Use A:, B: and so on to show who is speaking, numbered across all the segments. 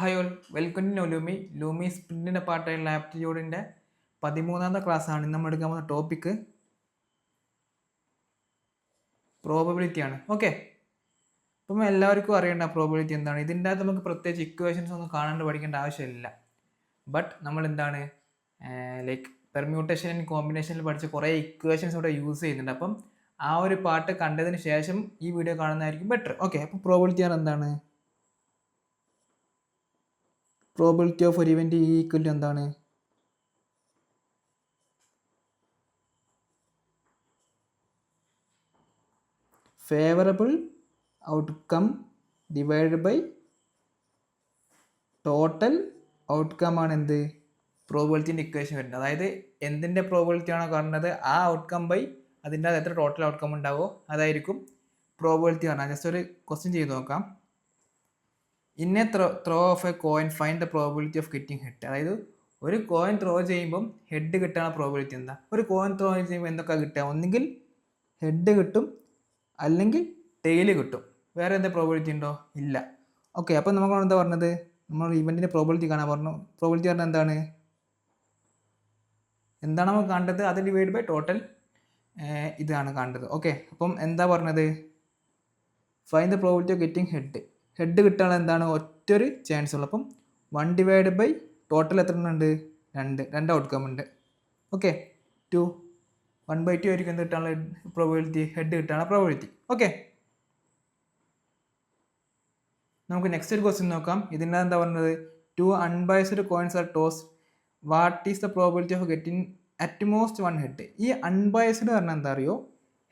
A: Hi all, welcome to Lumi. Lumi സ്പ്രിൻറ്റിൻ്റെ പാർട്ടായുള്ള ആപ്റ്റിറ്റ്യൂഡിൻ്റെ 13ാമത്തെ ക്ലാസ്സാണ്. ഇന്ന് നമ്മൾ എടുക്കാൻ പോകുന്ന ടോപ്പിക്ക് പ്രോബബിലിറ്റി ആണ്. ഓക്കെ, അപ്പം എല്ലാവർക്കും അറിയേണ്ട പ്രോബബിലിറ്റി എന്താണ്. ഇതിൻ്റെ അകത്ത് നമുക്ക് പ്രത്യേകിച്ച് ഇക്വേഷൻസ് ഒന്നും കാണാണ്ട് പഠിക്കേണ്ട ആവശ്യമില്ല. ബട്ട് നമ്മൾ എന്താണ് ലൈക്ക് പെർമ്യൂട്ടേഷൻ ആൻഡ് കോമ്പിനേഷനിൽ പഠിച്ച കുറേ ഇക്വേഷൻസ് ഇവിടെ യൂസ് ചെയ്യുന്നുണ്ട്. അപ്പം ആ ഒരു പാർട്ട് കണ്ടതിന് ശേഷം ഈ വീഡിയോ കാണുന്നതായിരിക്കും ബെറ്റർ. ഓക്കെ, അപ്പോൾ പ്രോബബിലിറ്റി ആണ് എന്താണ്? പ്രോബിലിറ്റി ഓഫ് ഒരു ഇവൻറ്റ് ഈക്വൽ ടു എന്താണ്? Favourable outcome divide by total outcome ആണ് എന്ത്? പ്രോബിലിറ്റിൻ്റെ ഇക്വേഷൻ വരുന്നത്. അതായത് എന്തിൻ്റെ പ്രോബിലിറ്റി ആണോ കാണുന്നത് ആ ഔട്ട്കം ബൈ അതിൻ്റെ അത് എത്ര ടോട്ടൽ ഔട്ട്കം ഉണ്ടാവോ അതായിരിക്കും പ്രോബിലിറ്റി പറഞ്ഞാൽ. ജസ്റ്റ് ഒരു ക്വസ്റ്റ്യൻ ചെയ്ത് നോക്കാം. In A throw of A coin find the probability of getting head. അതായത് ഒരു കോയിൻ ത്രോ ചെയ്യുമ്പം ഹെഡ് കിട്ടാനുള്ള പ്രോബിലിറ്റി എന്താ? ഒരു കോയിൻ ത്രോ ചെയ്യുമ്പോൾ എന്തൊക്കെ കിട്ടുക? ഒന്നുകിൽ ഹെഡ് കിട്ടും, അല്ലെങ്കിൽ ടെയില് കിട്ടും. വേറെ എന്താ പ്രോബിലിറ്റി ഉണ്ടോ? ഇല്ല. ഓക്കെ, അപ്പം നമ്മൾ എന്താ പറഞ്ഞത്? നമ്മൾ ഇവൻറ്റിൻ്റെ പ്രോബിലിറ്റി കാണാൻ പറഞ്ഞു. പ്രോബിലിറ്റി പറഞ്ഞാൽ എന്താണ്? എന്താണ് നമുക്ക് കണ്ടത്? അത് ഡിവൈഡ് ബൈ ടോട്ടൽ ഇതാണ് കണ്ടത്. ഓക്കെ, അപ്പം എന്താ പറഞ്ഞത്? Find the probability of getting head. Head കിട്ടാനുള്ള എന്താണ്? ഒറ്റൊരു ചാൻസ് ഉള്ളൂ. അപ്പം 1 ഡിവൈഡ് ബൈ ടോട്ടൽ എത്ര ഉണ്ട്? രണ്ട് ഔട്ട്കം ഉണ്ട്. ഓക്കെ, 2 1/2 ആയിരിക്കും എന്ത് കിട്ടാനുള്ള പ്രോബിലിറ്റി? ഹെഡ് കിട്ടാനുള്ള പ്രോബിലിറ്റി. ഓക്കെ, നമുക്ക് നെക്സ്റ്റ് ഒരു ക്വസ്റ്റ്യൻ നോക്കാം. ഇതിൻ്റെ എന്താ പറഞ്ഞത്? 2 unbiased coins R toss. What is the probability of getting at most 1 head? ഈ അൺബയസ്ഡ് പറഞ്ഞാൽ എന്താ അറിയോ?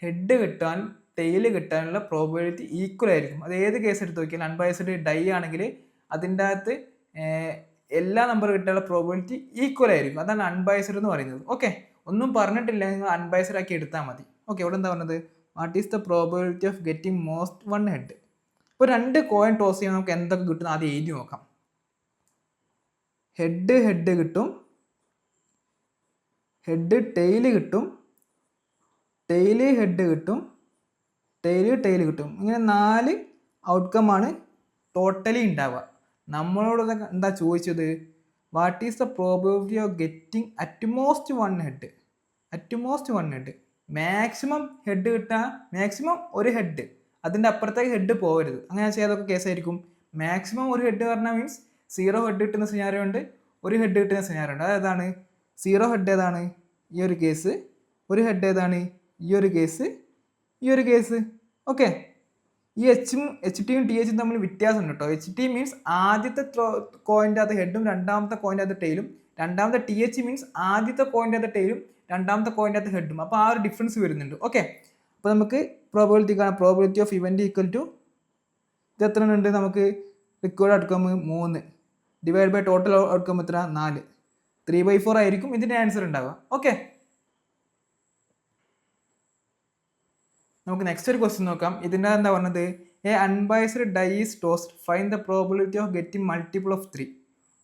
A: ഹെഡ് കിട്ടാൻ ടെയില് കിട്ടാനുള്ള പ്രോബിലിറ്റി ഈക്വൽ ആയിരിക്കും. അത് ഏത് കേസ് എടുത്ത് നോക്കിയാൽ അൺബയസ്ഡ് ഡൈ ആണെങ്കിൽ അതിൻ്റെ അകത്ത് എല്ലാ നമ്പർ കിട്ടാനുള്ള പ്രോബിലിറ്റി ഈക്വൽ ആയിരിക്കും. അതാണ് അൺബയസ്ഡ് എന്ന് പറയുന്നത്. ഓക്കെ, ഒന്നും പറഞ്ഞിട്ടില്ല, നിങ്ങൾ അൺബയസ്ഡ് ആക്കി എടുത്താൽ മതി. ഓക്കെ, ഇവിടെ എന്താ പറഞ്ഞത്? What is the probability of getting most 1 head? ഇപ്പോൾ 2 കോയിൻ ടോസ് ചെയ്യുമ്പോൾ നമുക്ക് എന്തൊക്കെ കിട്ടും ആദ്യം എഴുതി നോക്കാം. ഹെഡ് കിട്ടും, ഹെഡ് ടെയില് കിട്ടും, ടെയില് ഹെഡ് കിട്ടും, ടെയില് കിട്ടും. ഇങ്ങനെ 4 ഔട്ട്കമാണ് ടോട്ടലി ഉണ്ടാവുക. നമ്മളോട് എന്താ ചോദിച്ചത്? What is the probability of getting at most 1 head? At most 1 head. Maximum head കിട്ടാൻ മാക്സിമം ഒരു ഹെഡ്, അതിൻ്റെ അപ്പുറത്തേക്ക് ഹെഡ് പോകരുത്. അങ്ങനെ ചെയ്തൊക്കെ കേസായിരിക്കും. മാക്സിമം ഒരു ഹെഡ് പറഞ്ഞാൽ മീൻസ് 0 ഹെഡ് കിട്ടുന്ന സിനാരിയോ ഉണ്ട്, ഒരു ഹെഡ് കിട്ടുന്ന സിനാരിയോ ഉണ്ട്. അതേതാണ്? 0 ഹെഡ് ഏതാണ്? ഈ ഒരു കേസ്. ഒരു ഹെഡ് ഏതാണ്? ഈ ഒരു കേസ്, ഈ ഒരു കേസ്. ഓക്കെ, ഈ എച്ച് ടിയും ടി എച്ചും തമ്മിൽ വ്യത്യാസമുണ്ട് കേട്ടോ. എച്ച് ടി മീൻസ് ആദ്യത്തെ കോയിൻ്റെ അത് ഹെഡും രണ്ടാമത്തെ കോയിൻ്റെ അത് ടെയിലും. രണ്ടാമത്തെ ടി എച്ച് മീൻസ് ആദ്യത്തെ കോയിൻ്റെ അത് ടെയിലും രണ്ടാമത്തെ കോയിൻ്റെ അത് ഹെഡും. അപ്പോൾ ആ ഒരു ഡിഫറൻസ് വരുന്നുണ്ട്. ഓക്കെ, അപ്പോൾ നമുക്ക് പ്രോബിലിറ്റി കാണാം. Probability of event equal to ഇത് എത്ര ഉണ്ട്? നമുക്ക് required outcome 3 divide by total outcome എത്ര? 4. 3/4 ആയിരിക്കും ഇതിൻ്റെ ആൻസർ ഉണ്ടാവുക. ഓക്കെ, നമുക്ക് നെക്സ്റ്റ് ഒരു ക്വസ്റ്റ്യൻ നോക്കാം. ഇതിൻ്റെ എന്താ പറഞ്ഞത്? A unbiased dye is tossed. Find the probability of getting multiple of 3.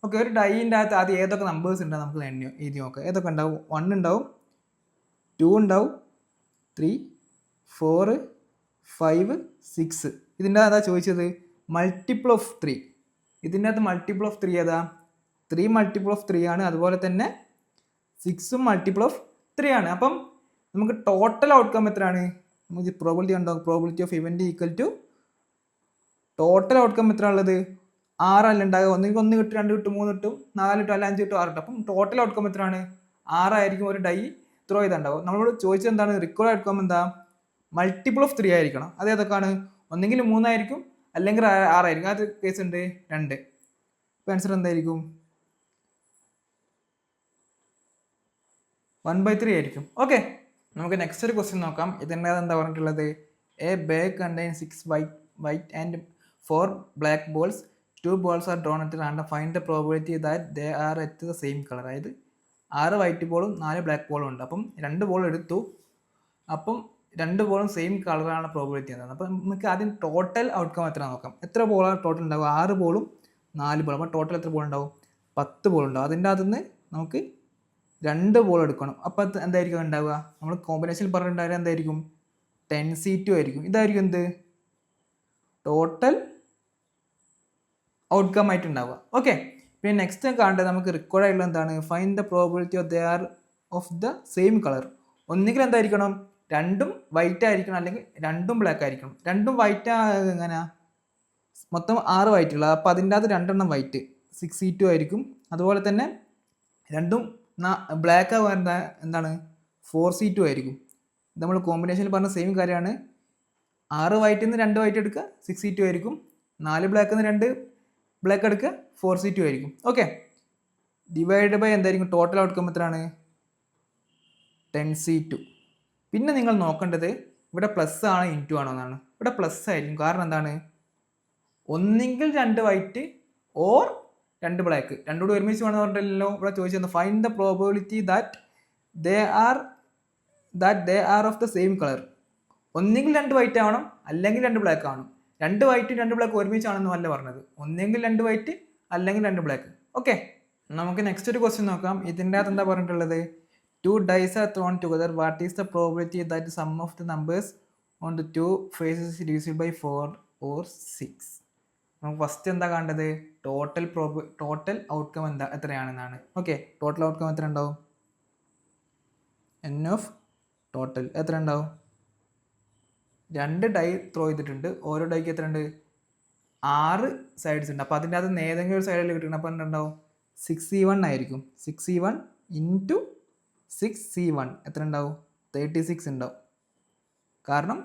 A: Okay, ഒരു ഡൈൻ്റെ അകത്ത് ആദ്യം ഏതൊക്കെ നമ്പേഴ്സ് ഉണ്ടാവും നമുക്ക് എഴുതി നോക്കാം. ഏതൊക്കെ ഉണ്ടാവും? 1 ഉണ്ടാവും, 2 ഉണ്ടാവും, 3, 4, 5, 6. ഇതിൻ്റെ അതാ ചോദിച്ചത് മൾട്ടിപ്പിൾ ഓഫ് 3. ഇതിൻ്റെ അകത്ത് മൾട്ടിപ്പിൾ ഓഫ് 3 ഏതാ? 3 മൾട്ടിപ്പിൾ ഓഫ് 3 ആണ്. അതുപോലെ തന്നെ 6ഉം മൾട്ടിപ്പിൾ ഓഫ് 3 ആണ്. അപ്പം നമുക്ക് ടോട്ടൽ ഔട്ട്കം എത്രയാണ്? നമുക്ക് പ്രോബിലിറ്റി ഉണ്ടാവും. Probability of event equal to total outcome എത്ര ഉള്ളത്? 6 അല്ല ഉണ്ടാകുക. ഒന്നെങ്കിൽ 1 കിട്ടും, 2 കിട്ടും, 3 കിട്ടും, 4 കിട്ടും, അല്ല 5 കിട്ടും, 6 കിട്ടും. അപ്പം ടോട്ടൽ ഔട്ട്കം എത്രയാണ്? 6 ആയിരിക്കും ഒരു ഡൈ ത്രോ ചെയ്തുണ്ടാവും. നമ്മളോട് ചോദിച്ചത് എന്താണ്? റിക്വയർഡ് ഔട്ട്കം എന്താ? മൾട്ടിപ്പിൾ ഓഫ് 3 ആയിരിക്കണം. അത് ഏതൊക്കെയാണ്? ഒന്നെങ്കിൽ 3 ആയിരിക്കും, അല്ലെങ്കിൽ 6 ആയിരിക്കും. അത് കേസ് ഉണ്ട് 2. അപ്പോൾ ആൻസർ എന്തായിരിക്കും? 1/3 ആയിരിക്കും. ഓക്കെ, നമുക്ക് നെക്സ്റ്റ് ഒരു ക്വസ്റ്റ്യൻ നോക്കാം. ഇതിൻ്റെ എന്താ പറഞ്ഞിട്ടുള്ളത്? A bag contain 6 white and 4 black balls. 2 balls are drawn at random. Find the probability that they are at the same colour. അതായത് 6 വൈറ്റ് ബോളും 4 ബ്ലാക്ക് ബോളും ഉണ്ട്. അപ്പം 2 ബോൾ എടുത്തു. അപ്പം 2 ബോളും സെയിം കളറാണ് പ്രോബിലിറ്റി എന്താണ്. അപ്പം നമുക്ക് ആദ്യം ടോട്ടൽ ഔട്ട്കം എത്ര നോക്കാം. എത്ര ബോളാണ് ടോട്ടൽ ഉണ്ടാവും? 6 ബോളും 4 ബോളും. അപ്പോൾ ടോട്ടൽ എത്ര ബോൾ ഉണ്ടാവും? 10 ബോൾ ഉണ്ടാവും. അതിൻ്റെ അകത്ത് നിന്ന് നമുക്ക് 2 ബോൾ എടുക്കണം. അപ്പോൾ എന്തായിരിക്കും ഉണ്ടാവുക? നമ്മൾ കോമ്പിനേഷൻ പറഞ്ഞിട്ടുണ്ടായാലും എന്തായിരിക്കും? 10C2 ആയിരിക്കും. ഇതായിരിക്കും എന്ത്? ടോട്ടൽ ഔട്ട്കം ആയിട്ട് ഉണ്ടാവുക. ഓക്കെ, പിന്നെ നെക്സ്റ്റ് കാണേണ്ടത് നമുക്ക് റിക്വയർഡ് ആയിട്ടുള്ള എന്താണ്, find the probability of they are of the same colour. ഒന്നുകിൽ എന്തായിരിക്കണം, രണ്ടും വൈറ്റ് ആയിരിക്കണം, അല്ലെങ്കിൽ രണ്ടും ബ്ലാക്ക് ആയിരിക്കണം. രണ്ടും വൈറ്റ് എങ്ങനെയാ, മൊത്തം 6 വൈറ്റുള്ള, അപ്പോൾ അതിൻ്റെ അകത്ത് 2 വൈറ്റ് 6C2 ആയിരിക്കും. അതുപോലെ തന്നെ രണ്ടും ബ്ലാക്ക് ആവുക എന്താണ് 4C2 ആയിരിക്കും. നമ്മൾ കോമ്പിനേഷനിൽ പറഞ്ഞ സെയിം കാര്യമാണ്. 6 വൈറ്റിൽ നിന്ന് 2 വൈറ്റ് എടുക്കുക 6C2 ആയിരിക്കും. 4 ബ്ലാക്കിൽ നിന്ന് 2 ബ്ലാക്ക് എടുക്കുക 4C2 ആയിരിക്കും. ഓക്കെ, ഡിവൈഡ് ബൈ എന്തായിരിക്കും, ടോട്ടൽ ഔട്ട്കം എത്രയാണ്, 10C2. പിന്നെ നിങ്ങൾ നോക്കേണ്ടത് ഇവിടെ പ്ലസ് ആണോ ഇൻറ്റു ആണോ എന്നാണ്. ഇവിടെ പ്ലസ് ആയിരിക്കും. കാരണം എന്താണ്, ഒന്നെങ്കിൽ 2 വൈറ്റ് ഓർ 2 ബ്ലാക്ക്, രണ്ടും കൂടി ഒരുമിച്ച് വേണമെന്ന് പറഞ്ഞില്ലല്ലോ. ഇവിടെ ചോദിച്ചത് find the probability that they are of the same colour. ഒന്നെങ്കിൽ 2 വൈറ്റ് ആവണം, അല്ലെങ്കിൽ 2 ബ്ലാക്ക് ആവണം. 2 വൈറ്റും 2 ബ്ലാക്ക് ഒരുമിച്ചാണെന്നും അല്ല പറഞ്ഞത്. ഒന്നെങ്കിൽ 2 വൈറ്റ് അല്ലെങ്കിൽ 2 ബ്ലാക്ക്. ഓക്കെ, നമുക്ക് നെക്സ്റ്റ് ഒരു ക്വസ്റ്റ്യൻ നോക്കാം. ഇതിൻ്റെ അകത്ത് എന്താ പറഞ്ഞിട്ടുള്ളത്, 2 dice are thrown together. What is the probability that the sum of the numbers on the 2 faces is divisible by 4 or 6? നമുക്ക് ഫസ്റ്റ് എന്താ കാണേണ്ടത്, ടോട്ടൽ ഔട്ട്കം എത്രയാണെന്നാണ്. ഓക്കെ, ടോട്ടൽ ഔട്ട്കം എത്ര ഉണ്ടാവും, n ഓഫ് ടോട്ടൽ എത്ര ഉണ്ടാവും, 2 ഡൈ ത്രോ ചെയ്തിട്ടുണ്ട്. ഓരോ ഡൈക്ക് എത്ര ഉണ്ട്, 6 സൈഡ്സ് ഉണ്ട്. അപ്പോൾ അതിൻ്റെ അകത്ത് ഏതെങ്കിലും ഒരു സൈഡിൽ കിട്ടണം. അപ്പോൾ എന്തുണ്ടാവും, 6C1 ആയിരിക്കും. 6C1 ഇൻറ്റു 6C1 എത്ര ഉണ്ടാവും, 36 ഉണ്ടാവും. കാരണം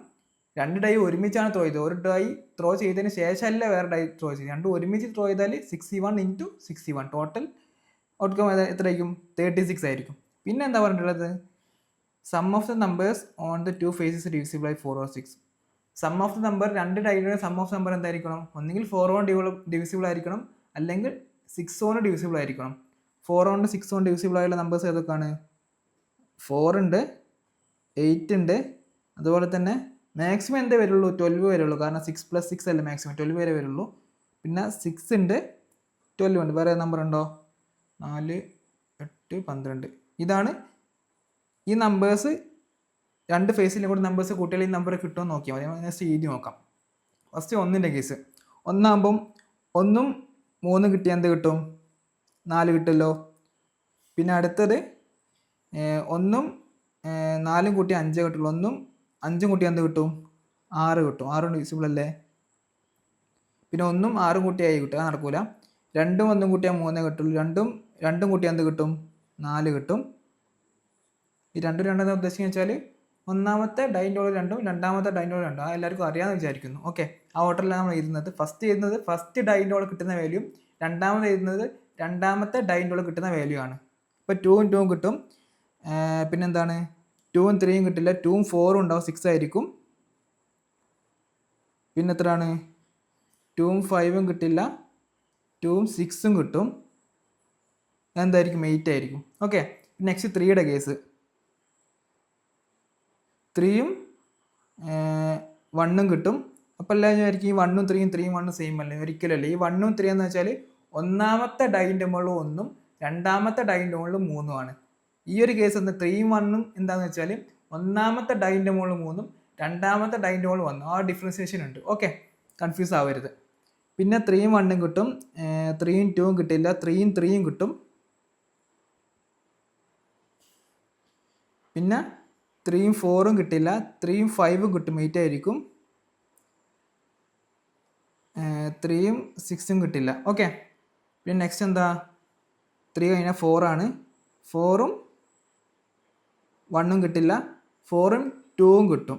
A: 2 ഡൈ ഒരുമിച്ചാണ് ത്രോ ചെയ്തത്. ഒരു ഡൈ ത്രോ ചെയ്തതിന് ശേഷമല്ല വേറെ ഡൈ ത്രോ ചെയ്തത്. രണ്ടും ഒരുമിച്ച് ത്രോ ചെയ്താൽ 6C1 into 6C1 total outcome എത്രയായിരിക്കും, 36 ആയിരിക്കും. പിന്നെ എന്താ പറഞ്ഞിട്ടുള്ളത്, sum of the numbers on the 2 faces divisible by 4 or 6. Sum of the number, 2 ഡൈയുടെ സം ഓഫ് നമ്പർ എന്തായിരിക്കണം, ഒന്നുകിൽ 4 കൊണ്ട് ഡിവിസിബിൾ ആയിരിക്കണം, അല്ലെങ്കിൽ 6 കൊണ്ട് ഡിവിസിബിൾ ആയിരിക്കണം. 4 കൊണ്ട് 6 കൊണ്ട് ഡിവിസിബിൾ ആയുള്ള നമ്പേഴ്സ് ഏതൊക്കെയാണ്, 4 ഉണ്ട്, 8 ഉണ്ട്. അതുപോലെ തന്നെ മാക്സിമം എന്തേ വരുള്ളൂ, 12 വരുള്ളൂ. കാരണം 6 + 6 അല്ല മാക്സിമം, 12 വരെ വരുള്ളൂ. പിന്നെ 6 ഉണ്ട്, 12 ഉണ്ട്. വേറെ നമ്പർ ഉണ്ടോ, 4, 8, 12. ഇതാണ് ഈ നമ്പേഴ്സ്. 2 ഫേസിലും കൂടി നമ്പേഴ്സ് കൂട്ടിയാൽ ഈ നമ്പർ കിട്ടുമെന്ന് നോക്കിയാൽ മതി. നെക്സ്റ്റ് എഴുതി നോക്കാം. First 1ൻ്റെ case. 1 1ഉം 3 കിട്ടിയാൽ എന്ത് കിട്ടും, 4 കിട്ടുമല്ലോ. പിന്നെ അടുത്തത് 1ഉം 4ഉം കൂട്ടി 5 കിട്ടുള്ളൂ. 1ഉം 5ഉം കൂട്ടി എന്ത് കിട്ടും, 6 കിട്ടും. 6 ഡിവിസിബിൾ അല്ലേ. പിന്നെ 1ഉം 6ഉം കൂട്ടി 7 കിട്ടും, അത് നടക്കൂല. 2ഉം 1ഉം കൂട്ടിയാൽ 3 കിട്ടുള്ളൂ. 2ഉം കൂട്ടിയാൽ എന്ത് കിട്ടും, 4 കിട്ടും. ഈ 2 എന്താ ഉദ്ദേശിക്കുന്നത് വെച്ചാൽ, ഒന്നാമത്തെ ഡൈൻ്റെ ഓൾ 2ഉം രണ്ടാമത്തെ ഡൈൻ്റെ ഓൾ 2ഉം. അത് എല്ലാവർക്കും അറിയാമെന്ന് വിചാരിക്കുന്നു. ഓക്കെ, ആ ഓർഡറിലാണ് നമ്മൾ എഴുതുന്നത്. ഫസ്റ്റ് ഡൈൻ്റെ ഓൾ കിട്ടുന്ന വാല്യൂ, രണ്ടാമത് എഴുതുന്നത് രണ്ടാമത്തെ ഡൈൻ്റെ ഓൾ കിട്ടുന്ന വാല്യൂ ആണ്. ഇപ്പോൾ 2ഉം 2ഉം കിട്ടും. പിന്നെന്താണ്, 2ഉം 3ഉം കിട്ടില്ല. 2ഉം 4ഉം ഉണ്ടാവും, 6 ആയിരിക്കും. പിന്നെ എത്രയാണ്, 2ഉം 5ഉം കിട്ടില്ല. 2ഉം 6ഉം കിട്ടും. എന്തായിരിക്കും, 8 ആയിരിക്കും. ഓക്കെ, നെക്സ്റ്റ് 3യുടെ കേസ്. 3ഉം 1ഉം കിട്ടും. അപ്പോൾ എല്ലാം വിചാരിക്കും ഈ 1ഉം 3ഉം 1ഉം സെയിം അല്ലേ. ഒരിക്കലല്ലേ. ഈ 1ഉം 3 എന്ന് വെച്ചാൽ ഒന്നാമത്തെ ഡൈൻ്റെ മുകളിൽ 1ഉം രണ്ടാമത്തെ ഡൈൻ്റെ മുകളിൽ 3ഉം ആണ്. ഈ ഒരു കേസ് എന്താ, 3ഉം 1ഉം എന്താണെന്ന് വെച്ചാൽ ഒന്നാമത്തെ ഡൈൻ്റെ മുകളിൽ 3ഉം രണ്ടാമത്തെ ഡൈൻ്റെ മുകളിൽ 1ഉം. ആ ഡിഫറൻസിയേഷൻ ഉണ്ട്. ഓക്കെ, കൺഫ്യൂസ് ആവരുത്. പിന്നെ 3ഉം 1ഉം കിട്ടും. 3ഉം 2ഉം കിട്ടില്ല. 3ഉം 3ഉം കിട്ടും. പിന്നെ 3ഉം 4ഉം കിട്ടില്ല. 3ഉം 5ഉം കിട്ടും, 8 ആയിരിക്കും. 3ഉം 6ഉം കിട്ടില്ല. ഓക്കെ, പിന്നെ നെക്സ്റ്റ് എന്താ, 3 കഴിഞ്ഞാൽ 4 ആണ്. 4ഉം 1ഉം കിട്ടില്ല. 4ഉം 2ഉം കിട്ടും.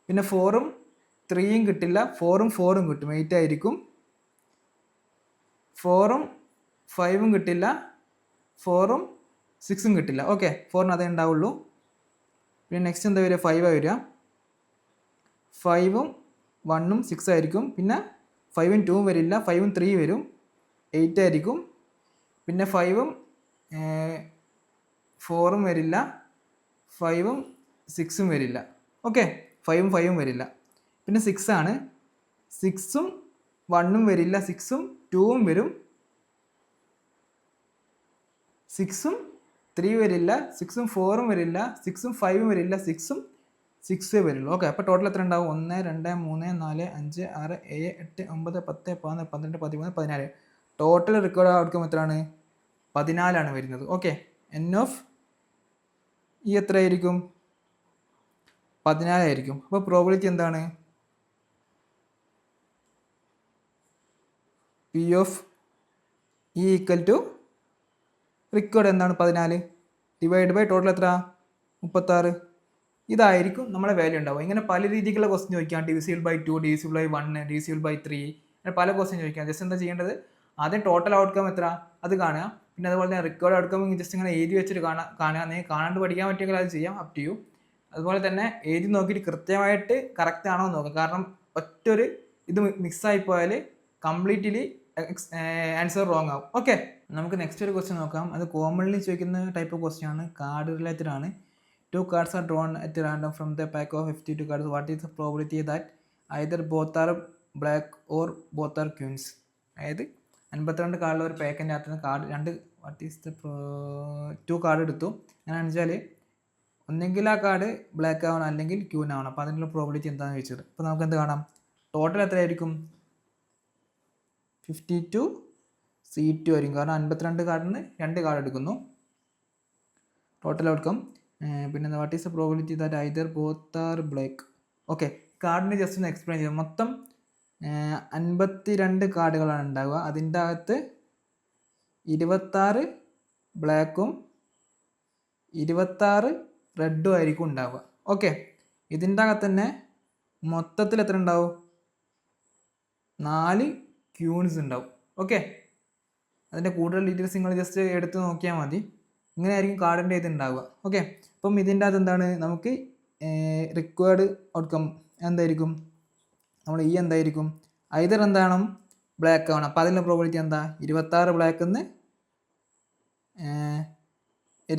A: പിന്നെ 4ഉം 3ഉം കിട്ടില്ല. 4ഉം 4ഉം കിട്ടും, 8 ആയിരിക്കും. 4ഉം 5ഉം കിട്ടില്ല. 4ഉം 6ഉം കിട്ടില്ല. ഓക്കെ, 4ന് അതേ ഉണ്ടാവുള്ളൂ. പിന്നെ നെക്സ്റ്റ് എന്താ വരിക, 5 വരിക. 5ഉം 1ഉം 6 ആയിരിക്കും. പിന്നെ 5ഉം 2ഉം വരില്ല. 5ഉം 3 വരും, 8 ആയിരിക്കും. പിന്നെ 5ഉം 4ഉം വരില്ല. 5ഉം 6ഉം വരില്ല. ഓക്കെ, 5ഉം 5ഉം വരില്ല. പിന്നെ 6 ആണ്. 6ഉം 1ഉം വരില്ല. 6ഉം 2ഉം വരും. 6ഉം 3 വരില്ല. 6ഉം 4ഉം വരില്ല. 6ഉം 5ഉം വരില്ല. 6ഉം 6 വരുള്ളൂ. ഓക്കെ, അപ്പോൾ ടോട്ടൽ എത്ര ഉണ്ടാവും? 1 2 3 4 5 6 7 8 9 10 11 12 13 14. ടോട്ടൽ റിക്കോർഡ് ഔട്ട്കം എത്രയാണ്? 14 വരുന്നത്. ഓക്കെ, എൻ ഓഫ് ഇ എത്രയായിരിക്കും? 14 ആയിരിക്കും. അപ്പോൾ പ്രോബിലിറ്റി എന്താണ്? P of E equal to required എന്താണ്? 14 ഡിവൈഡ് ബൈ ടോട്ടൽ എത്ര? 36. ഇതായിരിക്കും നമ്മുടെ വാല്യൂ ഉണ്ടാവുക. ഇങ്ങനെ പല രീതിക്കുള്ള ക്വസ്റ്റ്യൻ ചോദിക്കാം. Divisible by 2, divisible by 1, divisible by 3, അങ്ങനെ പല ക്വസ്റ്റ്യൻ ചോദിക്കാം. ജസ്റ്റ് എന്താ ചെയ്യേണ്ടത്? ആദ്യം ടോട്ടൽ ഔട്ട്കം എത്ര അത് കാണുക. പിന്നെ അതുപോലെ തന്നെ റിക്കോർഡ് ഔട്ട്കം ജസ്റ്റ് ഇങ്ങനെ എഴുതി വെച്ചിട്ട് കാണുക. നിങ്ങൾക്ക് കാണാണ്ട് പഠിക്കാൻ പറ്റുമെങ്കിൽ അത് ചെയ്യാം, അപ് ടു യു. അതുപോലെ തന്നെ എഴുതി നോക്കിയിട്ട് കൃത്യമായിട്ട് കറക്റ്റ് ആണോ എന്ന് നോക്കുക. കാരണം ഒറ്റൊരു ഇത് മിക്സായി പോയാൽ കംപ്ലീറ്റ്ലി ആൻസർ റോങ് ആവും. ഓക്കെ, നമുക്ക് നെക്സ്റ്റ് ഒരു ക്വസ്റ്റ്യൻ നോക്കാം. അത് കോമൺലി ചോദിക്കുന്ന ടൈപ്പ് ഓഫ് ക്വസ്റ്റ്യൻ ആണ്, കാർഡ് റിലേറ്റഡ് ആണ്. 2 cards are drawn at random from the pack of 52 cards. What is the probability that either both are black or both are queens? അതായത് 52 കാർഡിൽ ഒരു പാക്കിൻ്റെ അകത്ത് card what is the 2 card എടുത്തു. അങ്ങനെയാണെന്ന് വെച്ചാൽ ഒന്നെങ്കിൽ ആ കാർഡ് ബ്ലാക്ക് ആവണം അല്ലെങ്കിൽ ക്യൂൻ ആവണം. അപ്പോൾ അതിനുള്ള പ്രോബിലിറ്റി എന്താണെന്ന് ചോദിച്ചത്. അപ്പോൾ നമുക്ക് എന്ത് കാണാം? ടോട്ടൽ എത്രയായിരിക്കും? 52 C2 ആയിരിക്കും. കാരണം 52 കാർഡിന് 2 കാർഡ് എടുക്കുന്നു. ടോട്ടൽ ഔട്ട്കം പിന്നെ what is the probability that either both are black. Okay, കാർഡിന് ജസ്റ്റ് ഒന്ന് എക്സ്പ്ലെയിൻ ചെയ്യാം. മൊത്തം 52 കാർഡുകളാണ് ഉണ്ടാവുക. അതിൻ്റെ അകത്ത് 26 ബ്ലാക്കും 26 റെഡും ആയിരിക്കും ഉണ്ടാവുക. ഓക്കെ, ഇതിൻ്റെ അകത്ത് തന്നെ മൊത്തത്തിൽ എത്ര ഉണ്ടാവും? 4 ക്യൂൺസ് ഉണ്ടാവും. ഓക്കെ, അതിൻ്റെ കൂടുതൽ ഡീറ്റെയിൽസ് നിങ്ങൾ ജസ്റ്റ് എടുത്ത് നോക്കിയാൽ മതി. ഇങ്ങനെ ആയിരിക്കും കാർഡിൻ്റെ ഇത് ഉണ്ടാവുക. ഓക്കെ, അപ്പം ഇതിൻ്റെ അകത്ത് എന്താണ് നമുക്ക് റിക്വയർഡ് ഔട്ട്കം എന്തായിരിക്കും? നമ്മൾ ഈ എന്തായിരിക്കും? ഐദർ എന്താണ് ബ്ലാക്ക് ആവണം. അപ്പോൾ അതിൻ്റെ പ്രോബിലിറ്റി എന്താ? 26 ബ്ലാക്കിൽ നിന്ന്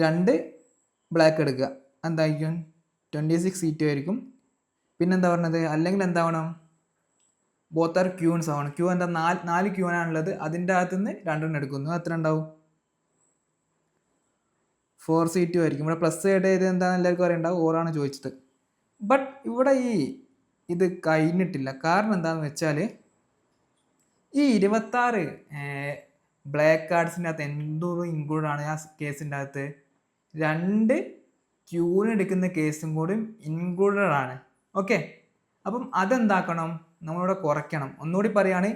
A: 2 ബ്ലാക്ക് എടുക്കുക. എന്തായിരിക്കും? 26 C2 ആയിരിക്കും. പിന്നെന്താ പറഞ്ഞത്? അല്ലെങ്കിൽ എന്താവണം? ബോത്ത് ആർ ക്യൂൺസ് ആവണം. ക്യൂ എന്താ? 4 ക്യൂനാണുള്ളത്. അതിൻ്റെ അകത്ത് നിന്ന് 2 എടുക്കുന്നു. എത്ര ഉണ്ടാവും? 4 C2 ആയിരിക്കും. ഇവിടെ പ്ലസ് ആയിട്ട് ചെയ്ത് എന്താണെന്ന് എല്ലാവർക്കും അറിയണ്ടാവും. ഓറാണ് ചോദിച്ചത്. ബട്ട് ഇവിടെ ഇത് കഴിഞ്ഞിട്ടില്ല. കാരണം എന്താണെന്ന് വെച്ചാൽ ഈ 26 ബ്ലാക്ക് കാർഡ്സിൻ്റെ അകത്ത് എന്തോരം ഇൻക്ലൂഡ് ആണ് ആ കേസിൻ്റെ അകത്ത്? 2 ക്യൂന് എടുക്കുന്ന കേസും കൂടി ഇൻക്ലൂഡഡ് ആണ്. ഓക്കെ, അപ്പം അതെന്താക്കണം? നമ്മളിവിടെ കുറയ്ക്കണം. ഒന്നുകൂടി പറയുകയാണ്,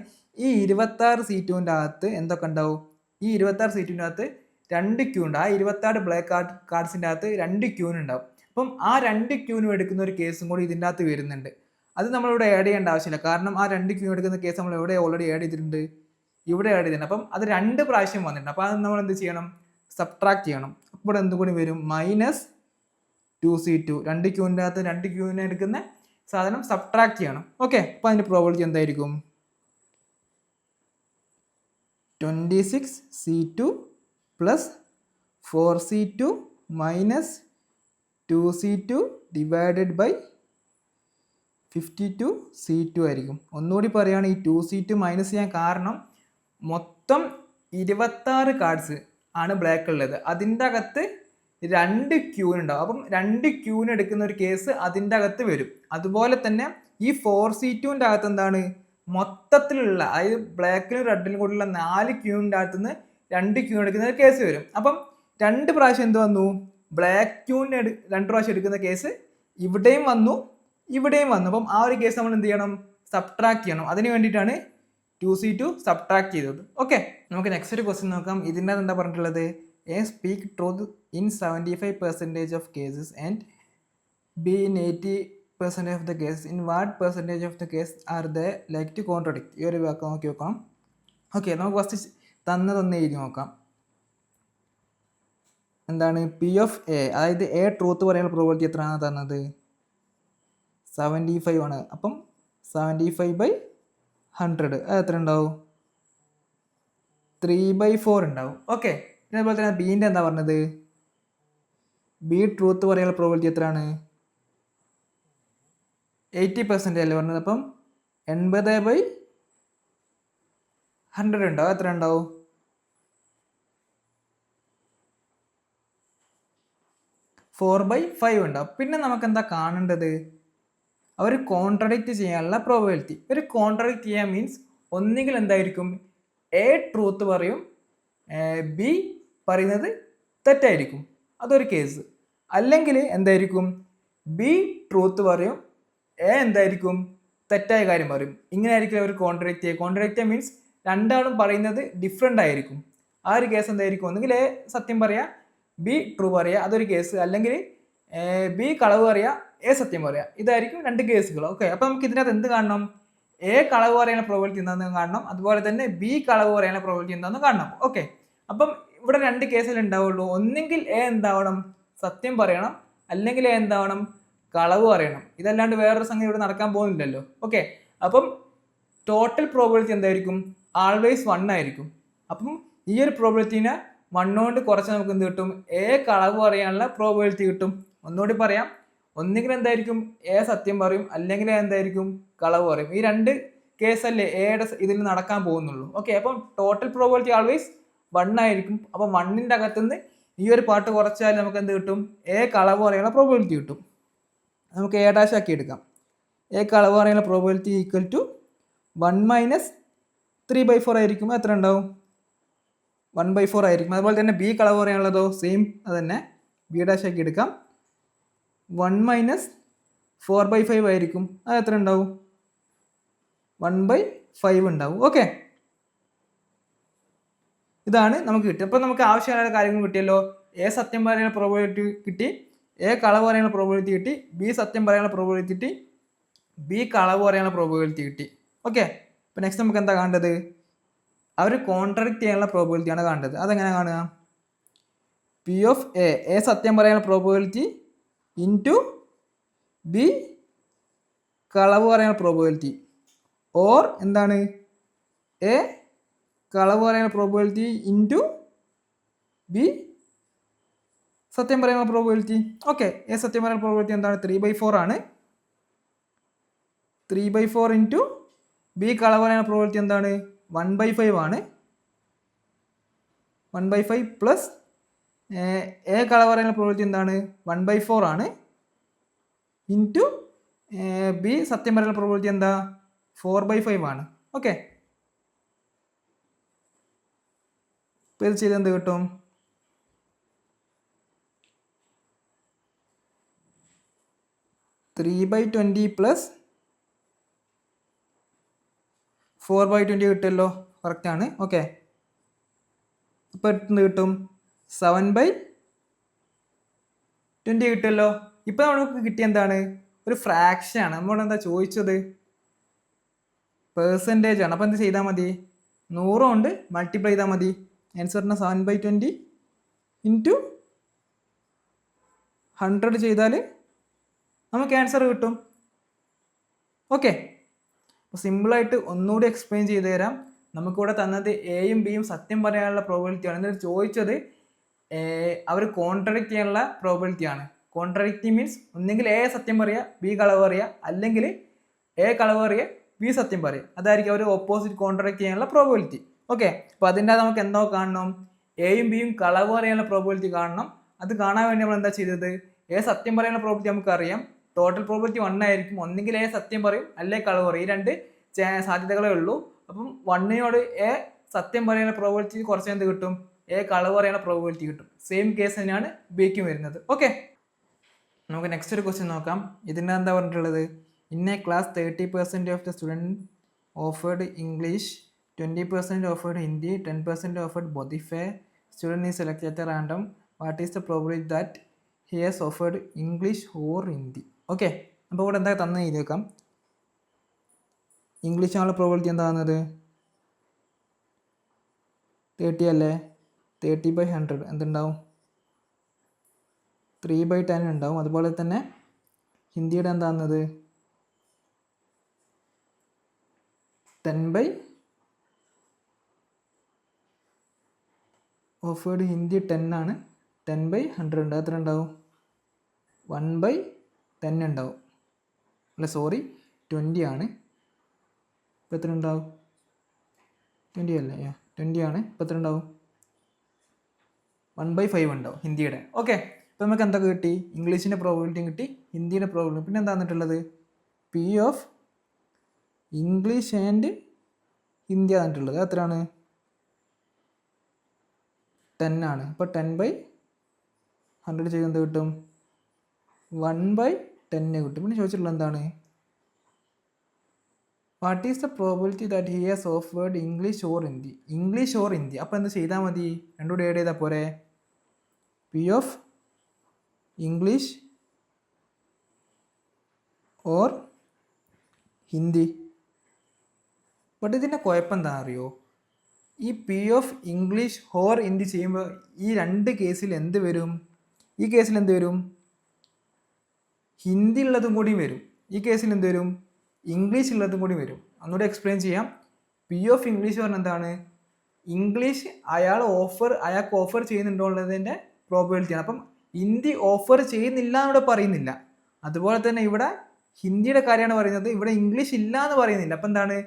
A: ഈ 26 C2ൻ്റെ അകത്ത് എന്തൊക്കെ ഉണ്ടാവും? ഈ 26 C2ൻ്റെ അകത്ത് 2 ക്യൂ ഉണ്ട്. ആ 26 ബ്ലാക്ക് കാർഡ്സിൻ്റെ അകത്ത് 2 ക്യൂന് ഉണ്ടാവും. അപ്പം ആ 2 ക്യൂനും എടുക്കുന്ന ഒരു കേസും കൂടി ഇതിൻ്റെ അകത്ത് വരുന്നുണ്ട്. അത് നമ്മളിവിടെ ആഡ് ചെയ്യേണ്ട ആവശ്യമില്ല. കാരണം ആ 2 ക്യൂ എടുക്കുന്ന കേസ് നമ്മൾ എവിടെ ഓൾറെഡി ആഡ് ചെയ്തിട്ടുണ്ട്? ഇവിടെ ആഡ് ചെയ്തിട്ടുണ്ട്. അപ്പം അത് 2 പ്രാവശ്യം വന്നിട്ടുണ്ട്. അപ്പോൾ അത് നമ്മൾ എന്ത് ചെയ്യണം? സബ്ട്രാക്ട് ചെയ്യണം. അപ്പോൾ എന്തും കൂടി വരും? -2 C2. 2 ക്യൂവിൻ്റെ അകത്ത് 2 ക്യൂവിനെ എടുക്കുന്ന സാധനം സബ്ട്രാക്ട് ചെയ്യണം. ഓക്കെ, അപ്പോൾ അതിൻ്റെ പ്രോബിലിറ്റി എന്തായിരിക്കും? 26 C2 plus 4 C2 minus 2 C2 divided by 52 C2 ആയിരിക്കും. ഒന്നുകൂടി പറയുകയാണ്, ഈ 2 C2 മൈനസ് ചെയ്യാൻ കാരണം മൊത്തം 26 കാർഡ്സ് ആണ് ബ്ലാക്ക് ഉള്ളത്. അതിൻ്റെ അകത്ത് 2 ക്യൂന് ഉണ്ടാവും. അപ്പം 2 ക്യൂന് എടുക്കുന്ന ഒരു കേസ് അതിൻ്റെ അകത്ത് വരും. അതുപോലെ തന്നെ ഈ 4 C2ൻ്റെ അകത്ത് എന്താണ്? മൊത്തത്തിലുള്ള, അതായത് ബ്ലാക്കിനും റെഡിനും കൂടിയുള്ള 4 ക്യൂവിൻ്റെ അകത്ത് നിന്ന് 2 ക്യൂന് എടുക്കുന്ന ഒരു കേസ് വരും. അപ്പം 2 പ്രാവശ്യം എന്ത് വന്നു? ബ്ലാക്ക് ക്യൂവിന് 2 പ്രാവശ്യം എടുക്കുന്ന കേസ് ഇവിടെയും വന്നു, ഇവിടെയും വന്നു. അപ്പം ആ ഒരു കേസ് നമ്മൾ എന്ത് ചെയ്യണം? സബ്ട്രാക്ട് ചെയ്യണം. അതിന് വേണ്ടിയിട്ടാണ് 2 C2 സബ്ട്രാക്ട് ചെയ്തത്. ഓക്കെ, നമുക്ക് നെക്സ്റ്റ് ഒരു ക്വസ്റ്റ്യൻ നോക്കാം. ഇതിൻ്റെ അകത്ത് എന്താ പറഞ്ഞിട്ടുള്ളത്? A speak truth in 75% of cases and B in 80% of the cases. In what percentage of the case are they like to contradict? ഈ ഒരു വാക്ക് നോക്കി നോക്കാം. ഓക്കെ, നമുക്ക് ഫസ്റ്റ് തന്നതൊന്ന് എഴുതി നോക്കാം. എന്താണ്? P of A, അതായത് A ട്രൂത്ത് പറയാനുള്ള പ്രോബിലിറ്റി എത്രയാണ് തന്നത്? 75 ആണ്. അപ്പം 75/100 അത് എത്ര ഉണ്ടാവും? 3/4 ഉണ്ടാവും. ഓക്കെ, അതേപോലെ തന്നെ ബീൻ്റെ എന്താ പറഞ്ഞത്? ബി ട്രൂത്ത് പറയാനുള്ള പ്രോബിലിറ്റി എത്രയാണ്? 80% അല്ലേ പറഞ്ഞത്. അപ്പം 80/100 ഉണ്ടാവും. എത്ര ഉണ്ടാവും? 4/5 ഉണ്ടാവും. പിന്നെ നമുക്ക് എന്താ കാണേണ്ടത്? അവർ കോൺട്രഡിക്റ്റ് ചെയ്യാനുള്ള പ്രോബബിലിറ്റി. ഒരു കോൺട്രഡിക്റ്റ് ചെയ്യാൻ മീൻസ് ഒന്നുകിൽ എന്തായിരിക്കും എ ട്രൂത്ത് പറയും, ബി പറയുന്നത് തെറ്റായിരിക്കും, അതൊരു കേസ്. അല്ലെങ്കിൽ എന്തായിരിക്കും ബി ട്രൂത്ത് പറയും, എ എന്തായിരിക്കും തെറ്റായ കാര്യം പറയും. ഇങ്ങനെ ആയിരിക്കും അവർ കോൺട്രഡിക്റ്റ് ചെയ്യുക. കോൺട്രഡിക്റ്റ് ചെയ്യുക മീൻസ് രണ്ടാളും പറയുന്നത് ഡിഫറെൻ്റ് ആയിരിക്കും. ആ ഒരു കേസ് എന്തായിരിക്കും? ഒന്നുകിൽ എ സത്യം പറയുക, ബി ട്രൂ പറയുക, അതൊരു കേസ്. അല്ലെങ്കിൽ ബി കളവ് പറയുക, എ സത്യം പറയുക. ഇതായിരിക്കും രണ്ട് കേസുകൾ. ഓക്കെ, അപ്പം നമുക്ക് ഇതിനകത്ത് എന്ത് കാണണം? എ കളവ് പറയാനുള്ള പ്രോബിലിറ്റി എന്താണെന്ന് കാണണം, അതുപോലെ തന്നെ ബി കളവ് പറയാനുള്ള പ്രോബിലിറ്റി എന്താണെന്ന് കാണണം. ഓക്കെ, അപ്പം ഇവിടെ രണ്ട് കേസിൽ ഉണ്ടാവുള്ളൂ. ഒന്നെങ്കിൽ എ എന്താവണം സത്യം പറയണം, അല്ലെങ്കിൽ എ എന്താവണം കളവ് പറയണം. ഇതല്ലാണ്ട് വേറൊരു സംഗതി ഇവിടെ നടക്കാൻ പോകുന്നില്ലല്ലോ. ഓക്കെ, അപ്പം ടോട്ടൽ പ്രോബിലിറ്റി എന്തായിരിക്കും? ആൾവേസ് 1 ആയിരിക്കും. അപ്പം ഈ ഒരു പ്രോബിലിറ്റീനെ 1 കൊണ്ട് കുറച്ച് നമുക്ക് എന്ത് കിട്ടും? എ കളവ് പറയാനുള്ള പ്രോബിലിറ്റി കിട്ടും. ഒന്നുകൂടി പറയാം, ഒന്നുകിൽ എന്തായിരിക്കും എ സത്യം പറയും, അല്ലെങ്കിൽ എന്തായിരിക്കും കളവ് പറയും. ഈ രണ്ട് കേസല്ലേ എയുടെ ഇതിൽ നടക്കാൻ പോകുന്നുള്ളൂ. ഓക്കെ, അപ്പം ടോട്ടൽ പ്രോബിലിറ്റി ആൾവേസ് 1 ആയിരിക്കും. അപ്പം 1ന്റെ അകത്തുനിന്ന് ഈ ഒരു പാർട്ട് കുറച്ചാൽ നമുക്ക് എന്ത് കിട്ടും? എ കളവ് പറയാനുള്ള പ്രോബിലിറ്റി കിട്ടും. നമുക്ക് എ ഡാഷ് ആക്കി എടുക്കാം. എ കളവ് പറയാനുള്ള പ്രോബിലിറ്റി ഈക്വൽ ടു 1 - 3/4 ആയിരിക്കും. എത്ര ഉണ്ടാവും? 1/4 ആയിരിക്കും. അതുപോലെ തന്നെ ബി കളവ് പറയാനുള്ളതോ സെയിം അത് തന്നെ, ബി ഡാഷ് ആക്കി എടുക്കാം. 1 - 4/5 ആയിരിക്കും. അത് എത്ര ഉണ്ടാവും? 1/5 ഉണ്ടാവും. ഓക്കെ, ഇതാണ് നമുക്ക് കിട്ടുക. അപ്പോൾ നമുക്ക് ആവശ്യമായ കാര്യങ്ങൾ കിട്ടിയല്ലോ. എ സത്യം പറയാനുള്ള പ്രോബിലിറ്റി കിട്ടി, എ കളവ് പറയാനുള്ള പ്രോബിലിറ്റി കിട്ടി, ബി സത്യം പറയാനുള്ള പ്രോബിലിറ്റി കിട്ടി, ബി കളവ് പറയാനുള്ള പ്രോബിലിറ്റി കിട്ടി. ഓക്കെ, അപ്പോൾ നെക്സ്റ്റ് നമുക്ക് എന്താ കാണേണ്ടത്? അവർ കോൺട്രഡിക്റ്റ് ചെയ്യാനുള്ള പ്രോബിലിറ്റിയാണ് കാണേണ്ടത്. അതെങ്ങനെ കാണുക? പി ഓഫ് എ സത്യം പറയാനുള്ള പ്രോബിലിറ്റി ഇൻറ്റു ബി കളവ് പറയാനുള്ള പ്രോബിലിറ്റി, ഓർ എന്താണ് എ കളവ് പറയാനുള്ള പ്രോബിലിറ്റി ഇൻറ്റു ബി സത്യം പറയാനുള്ള പ്രോബിലിറ്റി. ഓക്കെ, എ സത്യം പറയാനുള്ള പ്രോബിലിറ്റി എന്താണ്? 3/4 ആണ്. 3/4 ഇൻറ്റു ബി കളവ് പറയാനുള്ള പ്രോബിലിറ്റി എന്താണ്? 1/5 ആണ്. 1/5 പ്ലസ് എ കളവ് പറയാനുള്ള പ്രോബിലിറ്റി എന്താണ്? 1/4 ആണ്. ഇൻറ്റു ബി സത്യം പറയാനുള്ള പ്രോബിലിറ്റി എന്താ? 4/5 ആണ്. ഓക്കെ, ഇപ്പോൾ ഇത് ചെയ്ത് എന്ത് കിട്ടും? 3/20 പ്ലസ് 4/20 കിട്ടുമല്ലോ. കറക്റ്റ് ആണ്. ഓക്കെ, ഇപ്പോൾ എന്ത് കിട്ടും? 7/20 കിട്ടുമല്ലോ. ഇപ്പം നമുക്ക് കിട്ടിയ എന്താണ്? ഒരു ഫ്രാക്ഷൻ ആണ്. നമ്മളോട് എന്താ ചോദിച്ചത്? പെർസെൻറ്റേജ് ആണ്. അപ്പോൾ എന്ത് ചെയ്താൽ മതി? 100 കൊണ്ട് മൾട്ടിപ്ലൈ ചെയ്താൽ മതി. ആൻസറിന് 7/20 ഇൻറ്റു 100 ചെയ്താൽ നമുക്ക് ആൻസർ കിട്ടും. ഓക്കെ, അപ്പോൾ സിമ്പിളായിട്ട് ഒന്നുകൂടി എക്സ്പ്ലെയിൻ ചെയ്ത് തരാം. നമുക്കിവിടെ തന്നത് എയും ബിയും സത്യം പറയാനുള്ള പ്രോബിലിറ്റിയാണ്. എന്നിട്ട് ചോദിച്ചത് അവർ കോൺട്രഡിക്റ്റ് ചെയ്യാനുള്ള പ്രോബിലിറ്റിയാണ്. കോൺട്രഡിക്റ്റ് മീൻസ് ഒന്നെങ്കിൽ എ സത്യം പറയുക, ബി കളവ് പറയുക, അല്ലെങ്കിൽ എ കളവ് പറയുക, ബി സത്യം പറയുക. അതായിരിക്കും അവർ ഓപ്പോസിറ്റ് കോൺട്രഡിക്റ്റ് ചെയ്യാനുള്ള പ്രോബിലിറ്റി. ഓക്കെ, അപ്പോൾ അതിൻ്റെ നമുക്ക് എന്തോ കാണണം? എയും ബിയും കളവ് പറയാനുള്ള പ്രോബിലിറ്റി കാണണം. അത് കാണാൻ വേണ്ടി നമ്മൾ എന്താ ചെയ്തത്? എ സത്യം പറയാനുള്ള പ്രോബിലിറ്റി നമുക്കറിയാം. ടോട്ടൽ പ്രോബിലിറ്റി 1 ആയിരിക്കും. ഒന്നെങ്കിൽ എ സത്യം പറയും, അല്ലെങ്കിൽ കളവ് പറയും. ഈ രണ്ട് സാധ്യതകളേ ഉള്ളൂ. അപ്പം 1നോട് എ സത്യം പറയാനുള്ള പ്രോബിലിറ്റി കുറച്ച് എന്ത് കിട്ടും? എ കളവ് പറയാനുള്ള പ്രോബിലിറ്റി കിട്ടും. സെയിം കേസ് തന്നെയാണ് ബിക്കും വരുന്നത്. ഓക്കെ, നമുക്ക് നെക്സ്റ്റ് ഒരു ക്വസ്റ്റ്യൻ നോക്കാം. ഇതിൻ്റെ എന്താ പറഞ്ഞിട്ടുള്ളത്? In A class 30% of the student offered English, 20% offered Hindi, 10% offered both. If A student is selected at random, what is the probability that he has offered English or Hindi? Okay, അപ്പോൾ ഇവിടെ എന്താ തന്നു എഴുതി വെക്കാം. ഇംഗ്ലീഷ് ആണുള്ള പ്രോബിലിറ്റി എന്താ തന്നത്? 30 അല്ലേ? 30/100 എന്തുണ്ടാവും? 3/10 ഉണ്ടാവും. അതുപോലെ തന്നെ ഹിന്ദിയുടെ എന്താ തന്നത്? 10 ഓഫേർഡ് ഹിന്ദി 10 ആണ്. 10/100 ഉണ്ട്. എത്ര ഉണ്ടാവും? 1/10 ഉണ്ടാവും. അല്ല സോറി, 20 ആണ്. ഇപ്പോൾ എത്ര ഉണ്ടാവും? 20 അല്ലേ? 20 ആണ്. ഇപ്പോൾ എത്ര ഉണ്ടാവും? 1/5 ഉണ്ടാവും ഹിന്ദിയുടെ. ഓക്കെ, ഇപ്പം നമുക്ക് എന്തൊക്കെ കിട്ടി? ഇംഗ്ലീഷിൻ്റെ പ്രോബിലിറ്റിയും കിട്ടി, ഹിന്ദിയുടെ പ്രോബിലിറ്റി. പിന്നെ എന്താ വന്നിട്ടുള്ളത്? P of English and Hindi തന്നിട്ടുള്ളത്. എത്രയാണ്? 10 ആണ്. അപ്പോൾ 10/100 ചെയ്യുന്നത് കിട്ടും 1/10 കിട്ടും. പിന്നെ ചോദിച്ചിട്ടുള്ളത് എന്താണ്? What is the probability that he has offered English or Hindi? English or Hindi. അപ്പോൾ എന്ത് ചെയ്താൽ മതി? രണ്ടും കൂടി ആഡ് ചെയ്താൽ പോരെ? P of English or Hindi. But ഇതിൻ്റെ കുഴപ്പം എന്താ അറിയോ? ഈ P of English or Hindi ചെയ്യുമ്പോൾ ഈ രണ്ട് കേസിൽ എന്ത് വരും? ഈ കേസിൽ എന്ത് വരും? ഹിന്ദി ഉള്ളതും കൂടി വരും. ഈ കേസിൽ എന്ത് വരും? ഇംഗ്ലീഷ് ഉള്ളതും കൂടി വരും. ഒന്നുകൂടി എക്സ്പ്ലെയിൻ ചെയ്യാം. പി ഓഫ് ഇംഗ്ലീഷ് പറഞ്ഞാൽ എന്താണ്? ഇംഗ്ലീഷ് അയാൾക്ക് ഓഫർ ചെയ്യുന്നുണ്ടോ ഉള്ളതിൻ്റെ പ്രോബിലിറ്റിയാണ്. അപ്പം ഹിന്ദി ഓഫർ ചെയ്യുന്നില്ല എന്നിവിടെ പറയുന്നില്ല. അതുപോലെ തന്നെ ഇവിടെ ഹിന്ദിയുടെ കാര്യമാണ് പറയുന്നത്, ഇവിടെ ഇംഗ്ലീഷ് ഇല്ല എന്ന് പറയുന്നില്ല. അപ്പം എന്താണ്?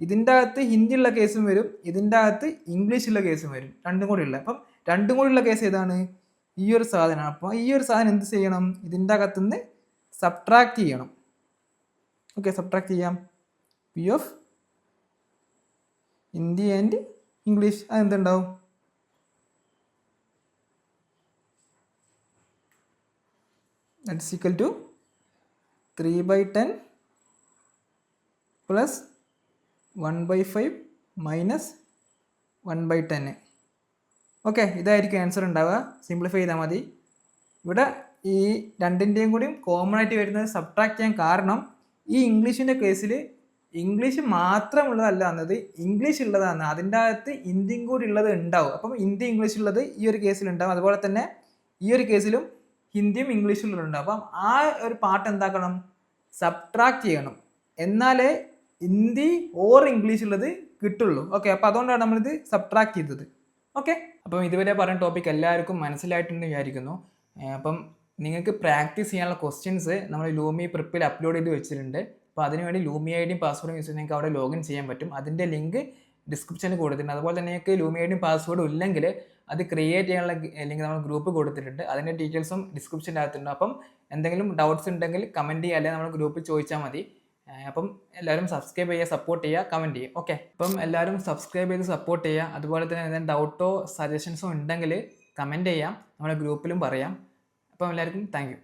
A: ഇതിൻ്റെ അകത്ത് ഹിന്ദി ഉള്ള കേസും വരും, ഇതിൻ്റെ അകത്ത് ഇംഗ്ലീഷ് ഉള്ള കേസും വരും, രണ്ടും കൂടി ഉള്ള. അപ്പം രണ്ടും കൂടി ഉള്ള കേസ് ഏതാണ്? ഈ ഒരു സാധനമാണ്. അപ്പോൾ ഈ ഒരു സാധനം എന്ത് ചെയ്യണം? ഇതിൻ്റെ അകത്തുനിന്ന് സബ്ട്രാക്ട് ചെയ്യണം. ഓക്കെ, സബ്ട്രാക്ട് ചെയ്യാം. P of Hindi and English അതെന്തുണ്ടാവും? That's equal to 3/10 plus 1/5 minus 1/10. Okay, ഇതായിരിക്കും ആൻസർ ഉണ്ടാവുക. സിംപ്ലിഫൈ ചെയ്താൽ മതി. ഇവിടെ ഈ രണ്ടിൻ്റെയും കൂടി കോമൺ ആയിട്ട് വരുന്നത് സബ്ട്രാക്ട് ചെയ്യാൻ കാരണം ഈ ഇംഗ്ലീഷിൻ്റെ കേസിൽ ഇംഗ്ലീഷ് മാത്രമുള്ളതല്ല എന്നത്, ഇംഗ്ലീഷ് ഉള്ളതാണ്. അതിൻ്റെ അകത്ത് ഹിന്ദിയും കൂടി ഉള്ളത് ഉണ്ടാവും. അപ്പം ഹിന്ദി ഇംഗ്ലീഷ് ഉള്ളത് ഈ ഒരു കേസിലുണ്ടാവും. അതുപോലെ തന്നെ ഈ ഒരു കേസിലും ഹിന്ദിയും ഇംഗ്ലീഷും ഉള്ളതുണ്ടാവും. അപ്പം ആ ഒരു പാർട്ട് എന്താക്കണം? സബ്ട്രാക്ട് ചെയ്യണം. എന്നാലേ ഹിന്ദി ഓർ ഇംഗ്ലീഷ് ഉള്ളത് കിട്ടുള്ളൂ. ഓക്കെ, അപ്പോൾ അതുകൊണ്ടാണ് നമ്മളിത് സബ്ട്രാക്ട് ചെയ്തത്. ഓക്കെ, അപ്പം ഇതുവരെ പറഞ്ഞ ടോപ്പിക് എല്ലാവർക്കും മനസ്സിലായിട്ടുണ്ടെന്ന് വിചാരിക്കുന്നു. അപ്പം നിങ്ങൾക്ക് പ്രാക്ടീസ് ചെയ്യാനുള്ള ക്വസ്റ്റ്യൻസ് നമ്മൾ ലൂമി പ്രിപ്പിൽ അപ്ലോഡ് ചെയ്ത് വെച്ചിട്ടുണ്ട്. അപ്പോൾ അതിനുവേണ്ടി ലൂമി ഐ ഡിയും പാസ്വേഡും യൂസ് ചെയ്ത് നിങ്ങൾക്ക് അവിടെ ലോഗിൻ ചെയ്യാൻ പറ്റും. അതിൻ്റെ ലിങ്ക് ഡിസ്ക്രിപ്ഷനിൽ കൊടുത്തിട്ടുണ്ട്. അതുപോലെ തന്നെ നിങ്ങൾക്ക് ലൂമി ഐ ഡിയും പാസ്വേഡും ഇല്ലെങ്കിൽ അത് ക്രിയേറ്റ് ചെയ്യാനുള്ള ലിങ്ക് നമ്മൾ ഗ്രൂപ്പ് കൊടുത്തിട്ടുണ്ട്. അതിൻ്റെ ഡീറ്റെയിൽസും ഡിസ്ക്രിപ്ഷൻ്റെ അകത്തുണ്ട്. അപ്പം എന്തെങ്കിലും ഡൗട്ട്സ് ഉണ്ടെങ്കിൽ കമൻറ്റ് ചെയ്യുക, അല്ലെങ്കിൽ നമ്മൾ ഗ്രൂപ്പിൽ ചോദിച്ചാൽ മതി. അപ്പം എല്ലാവരും സബ്സ്ക്രൈബ് ചെയ്യുക, സപ്പോർട്ട് ചെയ്യുക, കമൻറ്റ് ചെയ്യുക. ഓക്കെ, അപ്പം എല്ലാവരും സബ്സ്ക്രൈബ് ചെയ്ത് സപ്പോർട്ട് ചെയ്യുക. അതുപോലെ തന്നെ എന്തെങ്കിലും ഡൗട്ടോ സജഷൻസോ ഉണ്ടെങ്കിൽ കമൻറ്റ് ചെയ്യാം, നമ്മുടെ ഗ്രൂപ്പിലും പറയാം. അപ്പം എല്ലാവർക്കും താങ്ക് യു.